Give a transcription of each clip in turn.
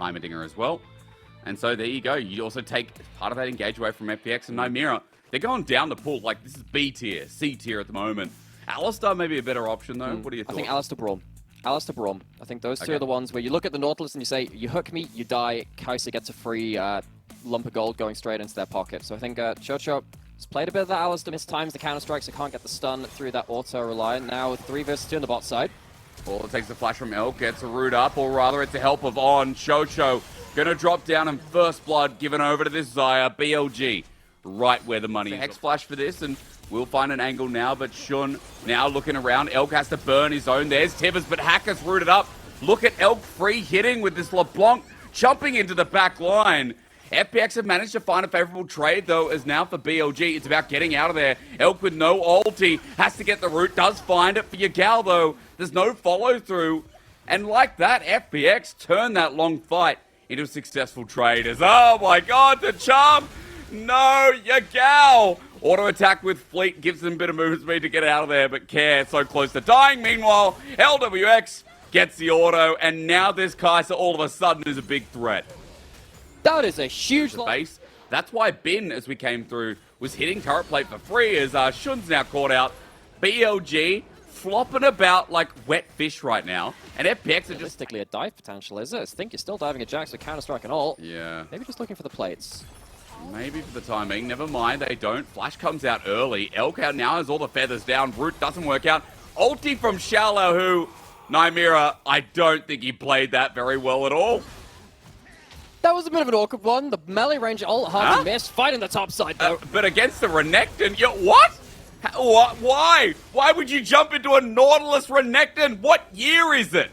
Heimerdinger as well. And so there you go. You also take part of that engage away from FPX and Nymira. They're going down the pool. Like, this is B tier, C tier at the moment. Alistar may be a better option, though. What are your thoughts? I think Alistar Braum. Alistar Braum. I think those two are the ones where you look at the Nautilus and you say, you hook me, you die. Kai'Sa gets a free lump of gold going straight into their pocket. So I think Chocho has played a bit of that Alistar, missed times the counter strikes, so can't get the stun through that auto rely. Now 3 versus 2 on the bot side. Well, it takes the flash from Elk, gets a root up, or rather it's the help of On. Chocho gonna drop down in first blood, given over to this Xayah. BLG, right where the money is. Hex flash for this, and we'll find an angle now, but Shun now looking around. Elk has to burn his own. There's Tibbers, but Hacker's rooted up. Look at Elk free hitting with this LeBlanc jumping into the back line. FPX have managed to find a favorable trade, though, as now for BLG, it's about getting out of there. Elk with no ulti, has to get the root, does find it for Yagal, though. There's no follow-through. And like that, FPX turned that long fight into a successful trade. As, oh my god, the charm! No, Yagal! Auto attack with Fleet gives them a bit of movement speed to get out of there, but Care so close to dying. Meanwhile, LWX gets the auto, and now this Kai'Sa all of a sudden is a big threat. That is a huge base. That's why Bin, as we came through, was hitting turret plate for free, as Shun's now caught out. BLG flopping about like wet fish right now, and FPX are just... Realistically a dive potential, is it? I think you're still diving at Jax with Counter-Strike and ult. Yeah. Maybe just looking for the plates. Maybe for the time being. Never mind, they don't. Flash comes out early. Elk out now has all the feathers down. Root doesn't work out. Ulti from Shallow, who... Nymira, I don't think he played that very well at all. That was a bit of an awkward one. The melee range ult hard to miss. Fighting the top side, though. But against the Renekton, what? What? Why? Why would you jump into a Nautilus Renekton? What year is it?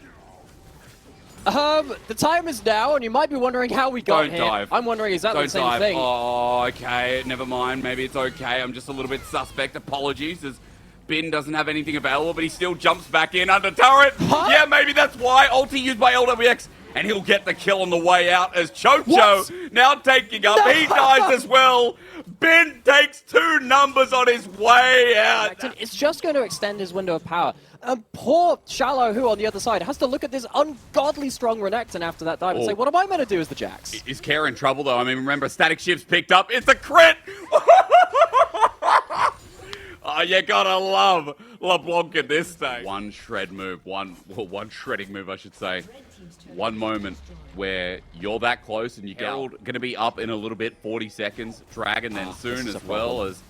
The time is now, and you might be wondering how we got here. Don't dive. I'm wondering exactly the same thing. Oh, okay. Never mind. Maybe it's okay. I'm just a little bit suspect. Apologies, as Bin doesn't have anything available, but he still jumps back in under turret. Huh? Yeah, maybe that's why. Ulti used by LWX, and he'll get the kill on the way out as Chocho now taking up. No. He dies as well. Bin takes 2 numbers on his way out. It's just going to extend his window of power. Poor Shallow, who on the other side has to look at this ungodly strong Renekton after that dive and say, what am I meant to do as the Jax? Is Care in trouble, though? I mean, remember, Static Shift's picked up. It's a crit! Oh, you gotta love LeBlanc at this stage. One shred move, one shredding move, I should say. One moment where you're that close and you're gonna be up in a little bit, 40 seconds. Dragon then soon as well as...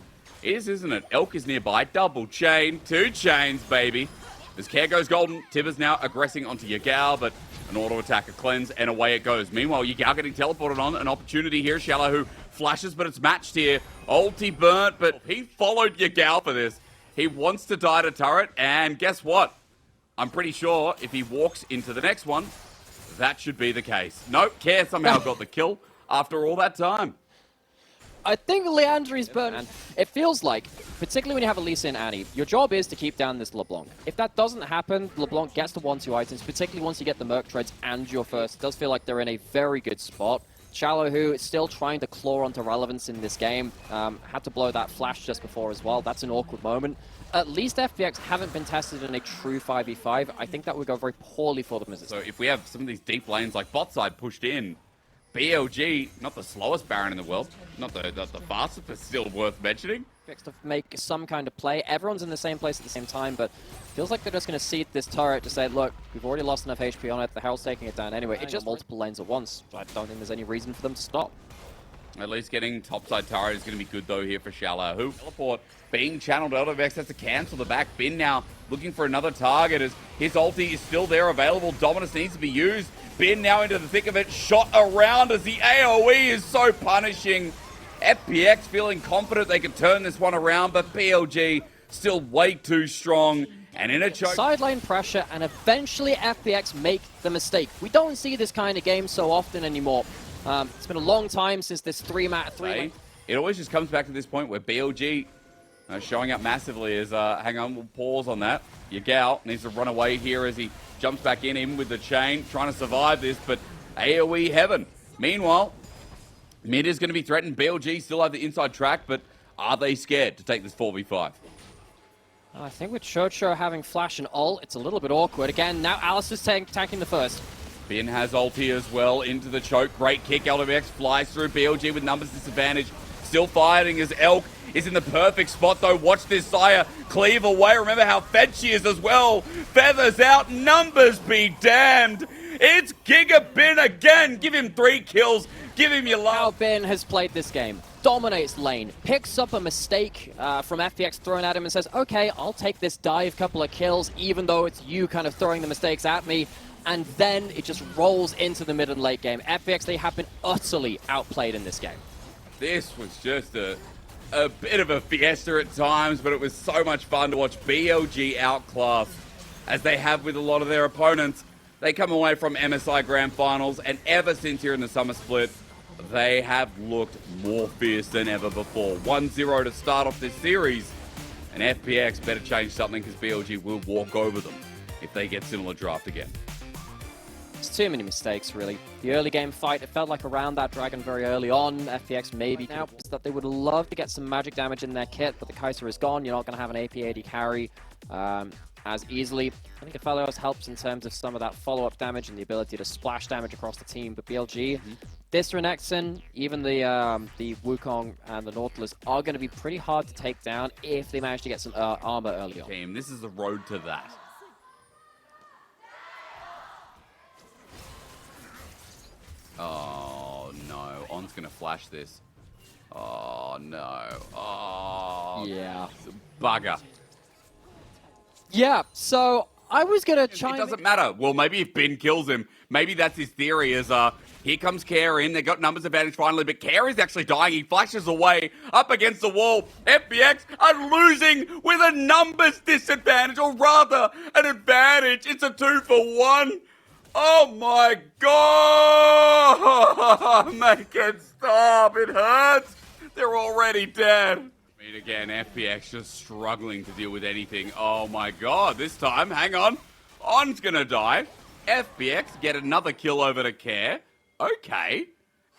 Isn't it? Elk is nearby. Double chain. 2 chains, baby. As Care goes golden, Tibbers now aggressing onto Yagal, but an auto attacker cleanse, and away it goes. Meanwhile, Yagal getting teleported on. An opportunity here. Shallow, who flashes, but it's matched here. Ulti burnt, but he followed Yagal for this. He wants to die to turret, and guess what? I'm pretty sure if he walks into the next one, that should be the case. Nope, Care somehow got the kill after all that time. I think Leandri's burn, and it feels like, particularly when you have a Lee Sin Annie, your job is to keep down this LeBlanc. If that doesn't happen, LeBlanc gets the 1-2 items, particularly once you get the Merc Treads and your first. It does feel like they're in a very good spot. Shallow, who is still trying to claw onto relevance in this game, had to blow that flash just before as well. That's an awkward moment. At least FPX haven't been tested in a true 5v5. I think that would go very poorly for them. So if we have some of these deep lanes like bot side pushed in, BLG, not the slowest Baron in the world, not the fastest, but still worth mentioning. To make some kind of play. Everyone's in the same place at the same time, but feels like they're just going to seed this turret to say, look, we've already lost enough HP on it, the Herald's taking it down anyway. It's just multiple lanes at once. I don't think there's any reason for them to stop. At least getting topside turret is going to be good, though, here for Shallow. Who teleport being channeled. LWX has to cancel the back. Bin now looking for another target as his ulti is still there available. Dominus needs to be used. Bin now into the thick of it. Shot around as the AoE is so punishing. FPX feeling confident they can turn this one around, but BLG still way too strong. And in a choke. Side lane pressure, and eventually FPX make the mistake. We don't see this kind of game so often anymore. It's been a long time since this 3-3. It always just comes back to this point where BLG showing up massively is, hang on, we'll pause on that. Yagal needs to run away here as he jumps back in with the chain, trying to survive this, but AoE heaven. Meanwhile, mid is going to be threatened. BLG still have the inside track, but are they scared to take this 4v5? I think with Chocho having flash and ult, it's a little bit awkward. Again, now Alice is tanking the first. Bin has ulti as well into the choke. Great kick. LPX flies through. BLG with numbers disadvantage. Still fighting as Elk is in the perfect spot though. Watch this Xayah cleave away. Remember how fed she is as well. Feathers out. Numbers be damned. It's Giga Bin again. Give him 3 kills. Give him your love. How Bin has played this game. Dominates lane. Picks up a mistake from FPX thrown at him and says, okay, I'll take this dive, couple of kills, even though it's you kind of throwing the mistakes at me. And then it just rolls into the mid and late game. FPX, they have been utterly outplayed in this game. This was just a bit of a fiesta at times, but it was so much fun to watch BLG outclass as they have with a lot of their opponents. They come away from MSI Grand Finals, and ever since here in the summer split, they have looked more fierce than ever before. 1-0 to start off this series, and FPX better change something because BLG will walk over them if they get similar draft again. It's too many mistakes, really. The early game fight, it felt like around that dragon very early on. FPX maybe now is that they would love to get some magic damage in their kit, but the Kai'Sa is gone. You're not going to have an AP AD carry as easily. I think Aphelios helps in terms of some of that follow-up damage and the ability to splash damage across the team, but BLG, this Renekton, even the Wukong and the Nautilus are going to be pretty hard to take down if they manage to get some armor early on. Team, this is the road to that. Oh no, On's gonna flash this. Oh no. Oh yeah. Bugger. Yeah, so I was gonna chime. It doesn't matter. Well, maybe if Bin kills him, maybe that's his theory is here comes Care in, they got numbers advantage finally, but Care is actually dying. He flashes away up against the wall. FPX are losing with a numbers disadvantage, or rather an advantage. It's a 2-for-1. Oh my god! Make it stop! It hurts! They're already dead! I mean, again, FPX just struggling to deal with anything. Oh my god, this time, hang on. On's gonna die. FPX get another kill over to Care. Okay.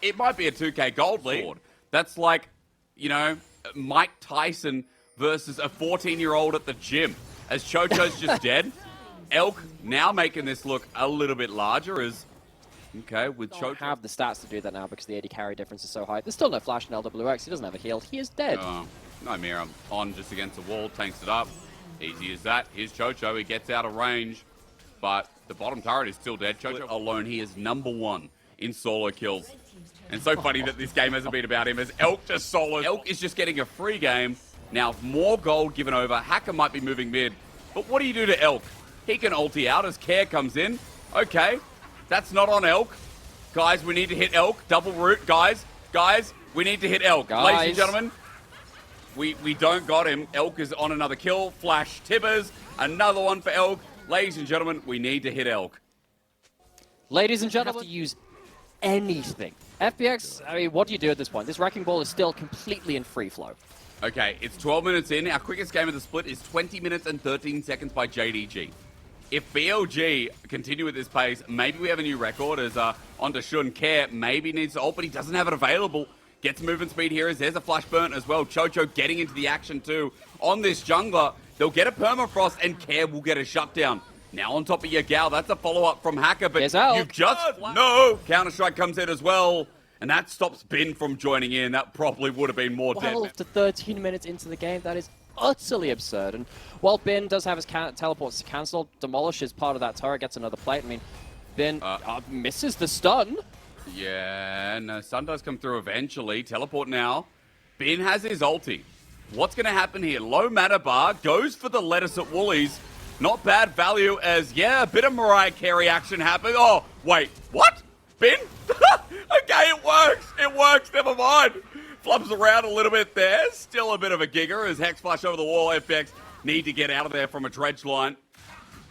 It might be a 2K gold lead. That's like, you know, Mike Tyson versus a 14-year-old at the gym. As Chocho's just dead. Elk now making this look a little bit larger as, okay, with Chocho. Don't have the stats to do that now because the AD carry difference is so high. There's still no flash in LWX. He doesn't have a heal. He is dead. No mirror. On just against the wall, tanks it up. Easy as that. Here's Chocho. He gets out of range, but the bottom turret is still dead. Chocho alone, he is #1 in solo kills. And so funny that this game hasn't been about him as Elk just solos. Elk is just getting a free game. Now, more gold given over. Hacker might be moving mid. But what do you do to Elk? He can ulti out as Care comes in. Okay, that's not on Elk. Guys, we need to hit Elk. Double root, guys. Guys, we need to hit Elk. Ladies and gentlemen, we don't got him. Elk is on another kill. Flash Tibbers. Another one for Elk. Ladies and gentlemen, we need to hit Elk. Ladies and gentlemen, have to use anything. FPX, I mean, what do you do at this point? This Wrecking Ball is still completely in free flow. Okay, it's 12 minutes in. Our quickest game of the split is 20 minutes and 13 seconds by JDG. If BLG continue with this pace, maybe we have a new record as onto Shun. Care maybe needs to ult, but he doesn't have it available. Gets movement speed here as there's a flash burn as well. Chocho getting into the action too. On this jungler, they'll get a permafrost and Care will get a shutdown. Now on top of your gal, that's a follow-up from Hacker, but you've just... No! Counter-Strike comes in as well, and that stops Bin from joining in. That probably would have been more dead. 12 to 13 minutes into the game, that is utterly absurd. And while Bin does have his teleports cancelled, demolishes part of that turret, gets another plate. I mean, Bin misses the stun. Yeah, no, stun does come through eventually. Teleport now. Bin has his ulti. What's going to happen here? Low mana bar, goes for the lettuce at Woolies. Not bad value as, yeah, a bit of Mariah Carey action happened. Oh, wait, what? Bin? Okay, it works. It works, never mind. Flubs around a little bit there. Still a bit of a gigger as Hex flash over the wall. FPX need to get out of there from a dredge line.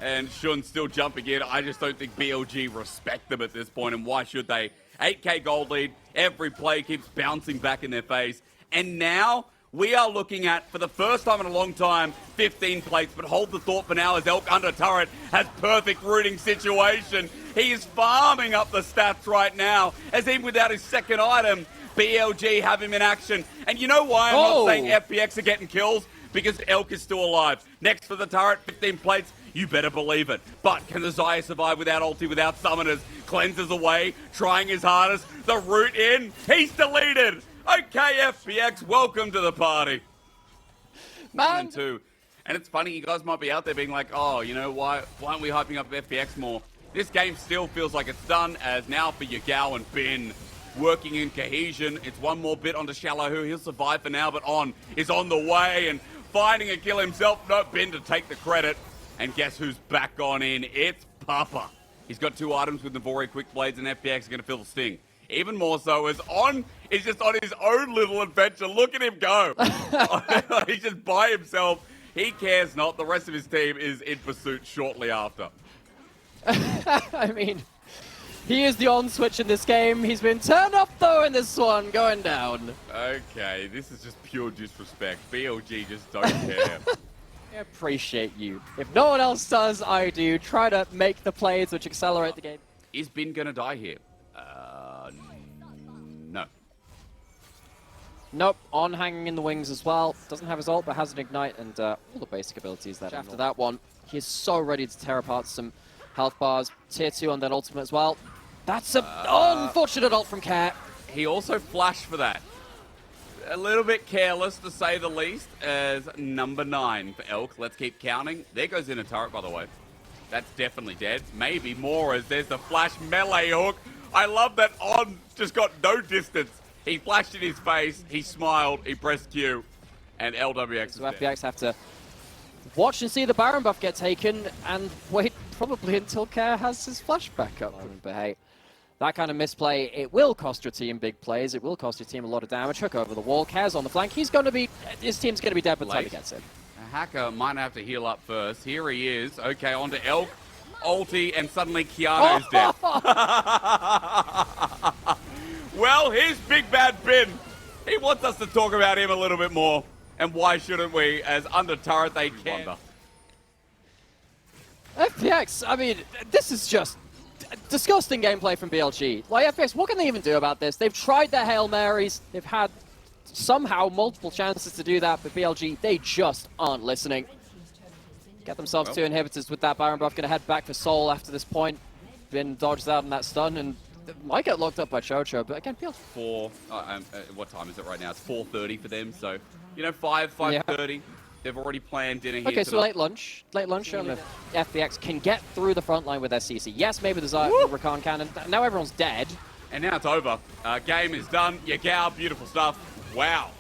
And Shun still jumping in. I just don't think BLG respect them at this point, and why should they? 8K gold lead. Every play keeps bouncing back in their face. And now we are looking at, for the first time in a long time, 15 plates. But hold the thought for now as Elk under turret has perfect rooting situation. He is farming up the stats right now, as even without his second item, BLG have him in action. And you know why I'm not saying FPX are getting kills? Because Elk is still alive. Next for the turret, 15 plates, you better believe it. But can the Xayah survive without ulti, without summoners? cleanses away, trying his hardest. The root in, he's deleted. Okay, FPX, welcome to the party. Man. And it's funny, you guys might be out there being like, oh, you know, why aren't we hyping up FPX more? This game still feels like it's done, as now for Yagao and Bin working in cohesion. It's one more bit onto Shallow, who he'll survive for now, but On is on the way and finding a kill himself. No, Bin to take the credit. And guess who's back on in? It's Papa. He's got 2 items with Navori Quick Blades, and FPX are going to feel the sting. Even more so as On is just on his own little adventure. Look at him go. He's just by himself. He cares not. The rest of his team is in pursuit shortly after. I mean, he is the on switch in this game. He's been turned off though in this one, going down. Okay, this is just pure disrespect. BLG just don't care. I appreciate you. If no one else does, I do. Try to make the plays which accelerate the game. Is Bin gonna die here? No. Nope, On hanging in the wings as well. Doesn't have his ult, but has an ignite and all the basic abilities that after that one. He's so ready to tear apart some health bars. Tier 2 on that ultimate as well. That's an unfortunate ult from Cat. He also flashed for that. A little bit careless, to say the least, as number 9 for Elk. Let's keep counting. There goes in a turret, by the way. That's definitely dead. Maybe more, as there's the flash melee hook. I love that On just got no distance. He flashed in his face, he smiled, he pressed Q, and LWX is dead. FPX have to watch and see the Baron buff get taken and wait probably until Care has his flash back up. But hey, that kind of misplay, it will cost your team big plays. It will cost your team a lot of damage. Hook over the wall. Care's on the flank. His team's going to be dead by the time he gets it. Hacker might have to heal up first. Here he is. Okay, on to Elk. Ulti, and suddenly Keanu's dead. Well, here's Big Bad Bin. He wants us to talk about him a little bit more. And why shouldn't we? As under turret, they can. FPX, I mean, this is just disgusting gameplay from BLG. Like, FPX, what can they even do about this? They've tried their Hail Marys. They've had somehow multiple chances to do that, but BLG, they just aren't listening. Get themselves 2 inhibitors with that Baron buff. Going to head back for Soul after this point. Bin dodges out in that stun and might get locked up by Chocho, but again, BLG. What time is it right now? It's 4:30 for them, so, you know, 5:30. Yeah. They've already planned dinner here. Okay, so late lunch. Late lunch, if FPX can get through the front line with their CC. Yes, maybe there's a Rakan cannon. Now everyone's dead. And now it's over. Game is done. Yagao, beautiful stuff. Wow.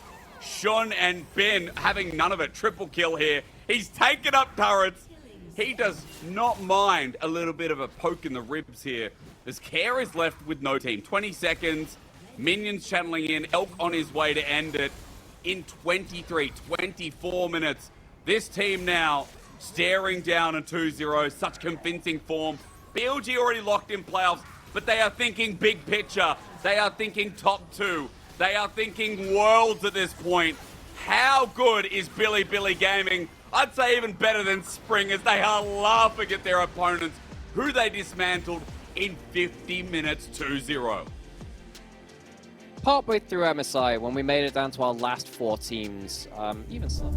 Shun and Bin having none of it. Triple kill here. He's taken up turrets. He does not mind a little bit of a poke in the ribs here. As Care is left with no team. 20 seconds. Minions channeling in. Elk on his way to end it in 24 minutes. This team now staring down a 2-0. Such convincing form. BLG already locked in playoffs, but they are thinking big picture. They are thinking top 2. They are thinking worlds at this point. How good is Bilibili Gaming? I'd say even better than Spring, as they are laughing at their opponents, who they dismantled in 50 minutes 2-0. Partway through MSI, when we made it down to our last 4 teams, even so.